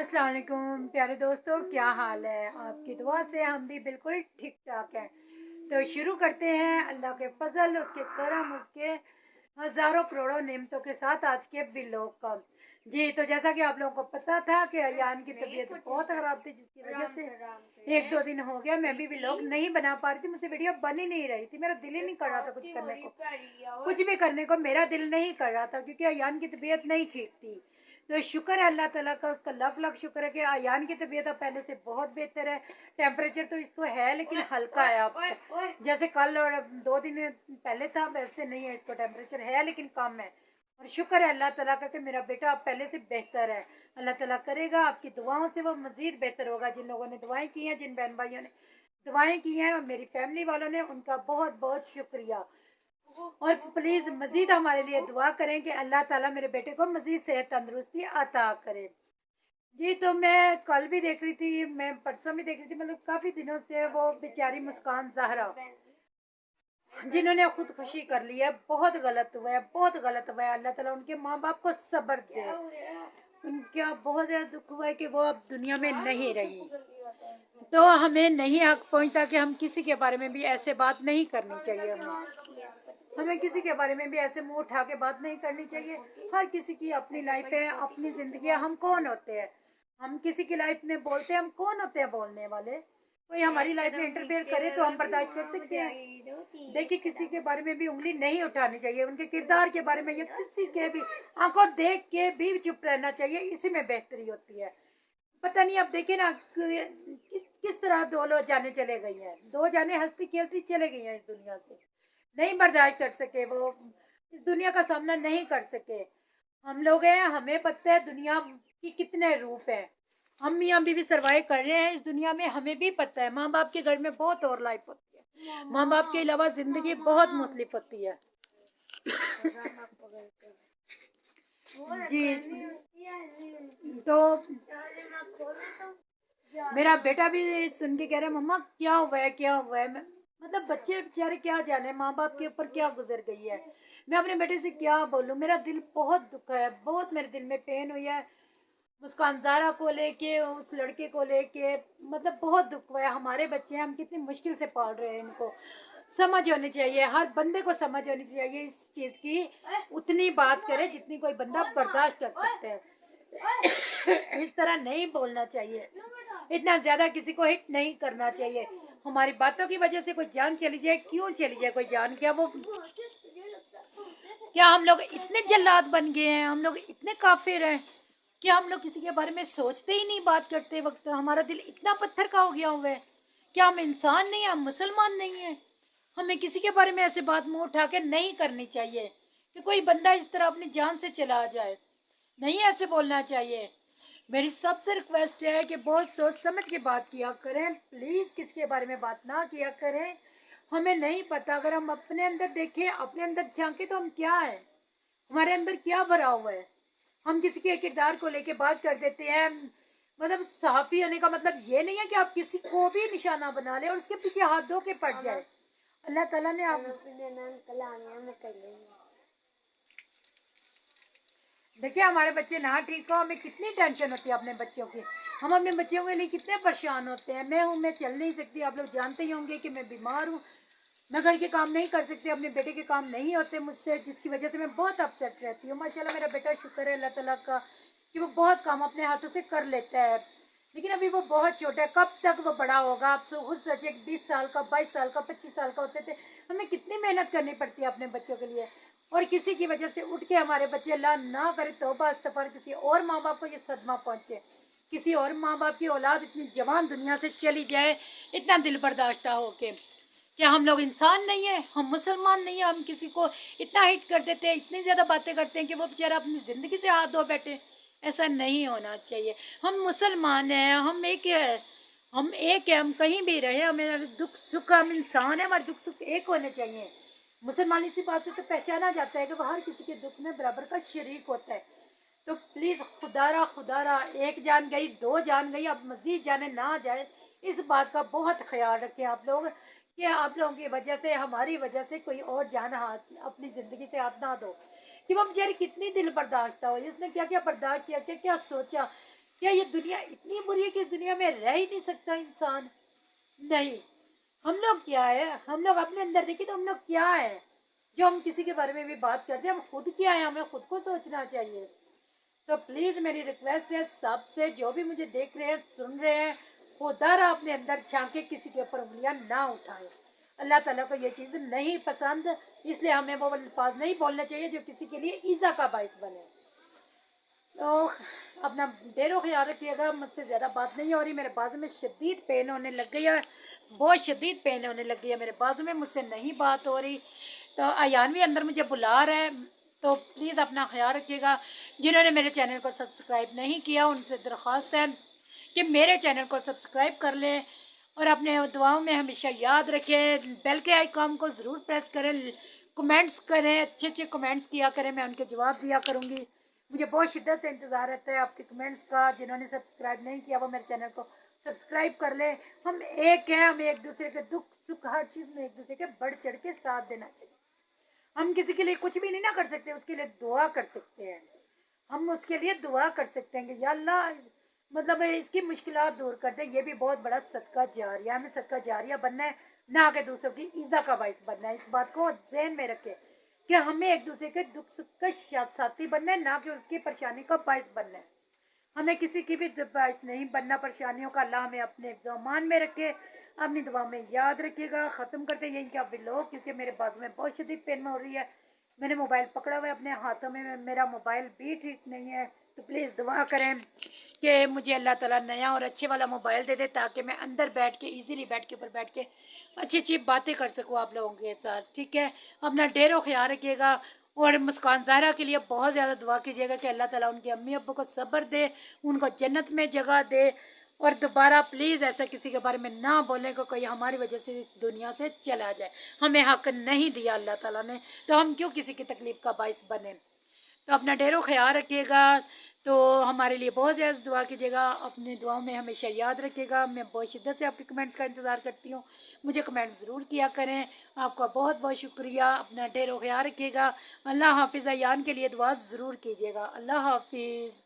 अस्सलाम वालेकुम प्यारे दोस्तों, क्या हाल है। आपकी दुआ से हम भी बिल्कुल ठीक ठाक हैं। तो शुरू करते हैं अल्लाह के फजल, उसके करम, उसके हजारों करोड़ों नेमतों के साथ आज के व्लॉग का। जी, तो जैसा कि आप लोगों को पता था कि अयान की तबीयत बहुत खराब थी, जिसकी वजह से एक दो दिन हो गया मैं भी व्लॉग नहीं बना पा रही थी। मुझसे वीडियो बन ही नहीं रही थी, मेरा दिल ही नहीं कर रहा था कुछ करने को, कुछ भी करने को मेरा दिल नहीं कर रहा था, क्योंकि अयान की तबीयत नहीं ठीक थी। तो शुक्र है अल्लाह ताला का, उसका लाख लाख शुक्र है कि अयान की तबीयत अब पहले से बहुत बेहतर है। टेम्परेचर तो इसको है लेकिन हल्का है, अब जैसे कल और 2 दिन पहले था वैसे नहीं है, इसको टेम्परेचर है लेकिन कम है। और शुक्र है अल्लाह ताला का कि मेरा बेटा अब पहले से बेहतर है। अल्लाह ताला करेगा, आपकी दुआओं से वो मजीद बेहतर होगा। जिन लोगों ने दुआएं की हैं, जिन बहन भाइयों ने दुआएं की हैं और मेरी फैमिली वालों ने, उनका बहुत बहुत शुक्रिया। और प्लीज मजीद हमारे लिए दुआ करें कि अल्लाह ताला मेरे बेटे को मजीद सेहत तंदुरुस्ती अता करे। जी, तो मैं कल भी देख रही थी, मैं परसों भी देख रही थी, मतलब काफी दिनों से वो बेचारी मुस्कान जहरा जिन्होंने खुदकुशी कर ली है, बहुत गलत हुआ है, बहुत गलत हुआ है। अल्लाह ताला उनके माँ बाप को सब्र दे। उनका बहुत ज्यादा दुख हुआ है कि वो अब दुनिया में नहीं रही। तो हमें नहीं हक पहुंचता कि हम किसी के बारे में भी ऐसे बात नहीं करनी चाहिए। हमें किसी के बारे में भी ऐसे मुंह उठा के बात नहीं करनी चाहिए। हर किसी की अपनी लाइफ है, अपनी जिंदगी है। हम कौन होते हैं, हम किसी की लाइफ में बोलते हैं, हम कौन होते हैं बोलने वाले। कोई हमारी लाइफ में इंटरफेयर करे तो हम बर्दाश्त कर सकते हैं। देखिए, किसी के बारे में भी उंगली नहीं उठानी चाहिए, उनके किरदार के बारे में या किसी के भी आंखों देख के भी चुप रहना चाहिए, इसी में बेहतरी होती है। पता नहीं, अब देखिए ना किस तरह दो लोग जाने चले गई हैं, दो जाने हंसती खेलती चले गई हैं इस दुनिया से। नहीं बर्दाश्त कर सके, वो इस दुनिया का सामना नहीं कर सके। हम लोग हैं, हमें पता है दुनिया की कितने रूप है। हम मियाँ बीवी सरवाइव कर रहे हैं इस दुनिया में, हमें भी पता है। माँ बाप के घर में बहुत और लाइफ होती है, माँ बाप के अलावा जिंदगी बहुत मुख्तलिफ होती है। जी, तो मेरा बेटा भी सुन के कह रहा है, मम्मा क्या हुआ है, क्या हुआ है। मतलब बच्चे बेचारे क्या जाने माँ बाप के ऊपर क्या गुजर गई है। मैं अपने बेटे से क्या बोलूं, मेरा दिल बहुत दुखा है, बहुत मेरे दिल में पेन हुई है। मुस्कान ज़ारा को लेके, उस लड़के को लेके, मतलब बहुत दुख हुआ है। हमारे बच्चे हैं, हम कितनी मुश्किल से पाल रहे हैं इनको। समझ होनी चाहिए, हर बंदे को समझ होनी चाहिए इस चीज की। उतनी बात करे जितनी कोई बंदा बर्दाश्त कर सकते हैं। इस तरह नहीं बोलना चाहिए, इतना ज्यादा किसी को हिट नहीं करना चाहिए। हमारी बातों की वजह से कोई जान चली जाए, क्यों चली जाए कोई जान, क्या हम लोग इतने जल्लाद बन गए हैं, हम लोग इतने काफिर हैं कि हम लोग किसी के बारे में सोचते ही नहीं। बात करते वक्त हमारा दिल इतना पत्थर का हो गया हुआ है। क्या हम इंसान नहीं, हम मुसलमान नहीं है। हमें किसी के बारे में ऐसे बात मुंह उठा के नहीं करनी चाहिए कि कोई बंदा इस तरह अपनी जान से चला जाए। नहीं ऐसे बोलना चाहिए। मेरी सबसे रिक्वेस्ट है कि बहुत सोच समझ के बात किया करें, प्लीज किसी के बारे में बात ना किया करें। हमें नहीं पता, अगर हम अपने अंदर देखें, अपने अंदर झांके तो हम क्या है, हमारे अंदर क्या भरा हुआ है। हम किसी के किरदार को लेके बात कर देते हैं। मतलब सहाफी होने का मतलब ये नहीं है कि आप किसी को भी निशाना बना ले और उसके पीछे हाथ धो के पड़ जाए। अल्लाह ताला ने आप देखिए, हमारे बच्चे ना ठीक हो, हमें कितनी टेंशन होती है अपने बच्चों की। हम अपने बच्चों के लिए कितने परेशान होते हैं। मैं चल नहीं सकती, आप लोग जानते ही होंगे कि मैं बीमार हूँ, मैं घर के काम नहीं कर सकती, अपने बेटे के काम नहीं होते मुझसे, जिसकी वजह से मैं बहुत अपसेट रहती हूँ। माशाल्लाह मेरा बेटा, शुक्र है अल्लाह ताला का कि वो बहुत काम अपने हाथों से कर लेता है, लेकिन अभी वो बहुत छोटा है। कब तक वो बड़ा होगा, आप खुद सोचिए। 20 साल का, 22 साल का, 25 साल का होते थे, हमें कितनी मेहनत करनी पड़ती है अपने बच्चों के लिए। और किसी की वजह से उठ के हमारे बच्चे, अल्लाह ना करे तौबा इस्तगफार, किसी और माँ बाप को ये सदमा पहुंचे, किसी और माँ बाप की औलाद इतनी जवान दुनिया से चली जाए, इतना दिल बर्दाश्त हो के। क्या हम लोग इंसान नहीं है, हम मुसलमान नहीं है। हम किसी को इतना हिट कर देते हैं, इतनी ज्यादा बातें करते हैं कि वो बेचारा अपनी जिंदगी से हाथ धो बैठे। ऐसा नहीं होना चाहिए। हम मुसलमान हैं, हम एक है, हम कहीं भी रहे, हमें दुख सुख, हम इंसान है, हमारे दुख सुख एक होने चाहिए। मुसलमान इसी बात से तो पहचाना जाता है कि वो हर किसी के दुख में बराबर का शरीक होता है। तो प्लीज खुदारा खुदारा, एक जान गई, दो जान गई, अब मजीद जाने ना जाए, इस बात का बहुत ख्याल रखें आप लोग, कि आप लोगों की वजह से, हमारी वजह से कोई और जान हाथ अपनी जिंदगी से हाथ ना दो। कि वो बेचारी कितनी दिल बर्दाश्त हो, इसने क्या क्या बर्दाश्त किया, क्या क्या सोचा, کیا یہ دنیا اتنی بری ہے کہ اس دنیا میں رہ ہی نہیں سکتا انسان؟ نہیں. ہم لوگ کیا ہے، ہم لوگ اپنے اندر دیکھیں تو ہم لوگ کیا ہے جو ہم کسی کے بارے میں بھی بات کرتے ہیں. ہم خود کیا ہے، ہمیں خود کو سوچنا چاہیے. تو پلیز میری ریکویسٹ ہے سب سے، جو بھی مجھے دیکھ رہے ہیں سن رہے ہیں، خدا را اپنے اندر جھانکے کسی کے اوپر انگلیاں نہ اٹھائیں. اللہ تعالیٰ کو یہ چیز نہیں پسند، اس لیے ہمیں وہ الفاظ نہیں بولنے چاہیے جو کسی کے لیے ایزا کا باعث بنے. تو اپنا دیر و خیال رکھیے گا. مجھ سے زیادہ بات نہیں ہو رہی، میرے بازو میں شدید پین ہونے لگ گئی ہے، بہت شدید پین ہونے لگ گئی ہے میرے بازو میں، مجھ سے نہیں بات ہو رہی. تو ایان بھی اندر مجھے بلا رہا ہے. تو پلیز اپنا خیال رکھیے گا. جنہوں نے میرے چینل کو سبسکرائب نہیں کیا ان سے درخواست ہے کہ میرے چینل کو سبسکرائب کر لیں اور اپنے دعاؤں میں ہمیشہ یاد رکھیں. بیل کے آئیکن کو ضرور پریس کریں، کمنٹس کریں، اچھے اچھے کمنٹس کیا کریں، میں ان کے جواب دیا کروں گی. مجھے بہت شدت سے انتظار رہتا ہے آپ کے کمنٹس کا. جنہوں نے سبسکرائب نہیں کیا وہ میرے چینل کو سبسکرائب کر لیں. ہم ایک ہیں، ہمیں ایک دوسرے کے دکھ سکھ ہر چیز میں ایک دوسرے کے بڑھ چڑھ کے ساتھ دینا چاہیے. ہم کسی کے لیے کچھ بھی نہیں نہ کر سکتے، اس کے لیے دعا کر سکتے ہیں. ہم اس کے لیے دعا کر سکتے ہیں کہ یا اللہ مطلب اس کی مشکلات دور کر دے. یہ بھی بہت بڑا صدقہ جاریہ، ہمیں صدقہ جاریہ بننا ہے، نہ کہ دوسروں کی ایزا کا باعث بننا ہے. اس بات کو ذہن میں رکھے کہ ہمیں ایک دوسرے کے دکھ سکھ کا ساتھی بننا ہے، نہ کہ اس کی پریشانی کا باعث بننا ہے. ہمیں کسی کی بھی باعث نہیں بننا پریشانیوں کا. اللہ ہمیں اپنے زمان میں رکھے، اپنی دعا میں یاد رکھیے گا. ختم کرتے ہیں یہیں کا ولاگ، کیونکہ میرے بازو میں بہت شدید پین ہو رہی ہے. میں نے موبائل پکڑا ہوا ہے اپنے ہاتھوں میں، میرا موبائل بھی ٹھیک نہیں ہے. تو پلیز دعا کریں کہ مجھے اللہ تعالیٰ نیا اور اچھے والا موبائل دے دے، تاکہ میں اندر بیٹھ کے ایزیلی بیٹھ کے اوپر بیٹھ کے اچھی اچھی باتیں کر سکوں آپ لوگوں کے ساتھ. ٹھیک ہے، اپنا ڈھیر و خیال رکھیے گا. اور مسکان زہرا کے لیے بہت زیادہ دعا کیجیے گا کہ اللہ تعالیٰ ان کے امی ابو کو صبر دے، ان کو جنت میں جگہ دے. اور دوبارہ پلیز ایسا کسی کے بارے میں نہ بولیں کہ کوئی ہماری وجہ سے اس دنیا سے چلا جائے. ہمیں حق نہیں دیا اللہ تعالیٰ نے، تو ہم کیوں کسی کی تکلیف کا باعث بنے. تو اپنا ڈھیر و خیال رکھیے گا. تو ہمارے لیے بہت زیادہ دعا کیجیے گا، اپنی دعاؤں میں ہمیشہ یاد رکھیے گا. میں بہت شدت سے آپ کے کمنٹس کا انتظار کرتی ہوں، مجھے کمنٹ ضرور کیا کریں. آپ کا بہت بہت شکریہ. اپنا ڈھیر و خیال رکھیے گا. اللہ حافظ. ایان کے لیے دعا ضرور کیجیے گا. اللہ حافظ.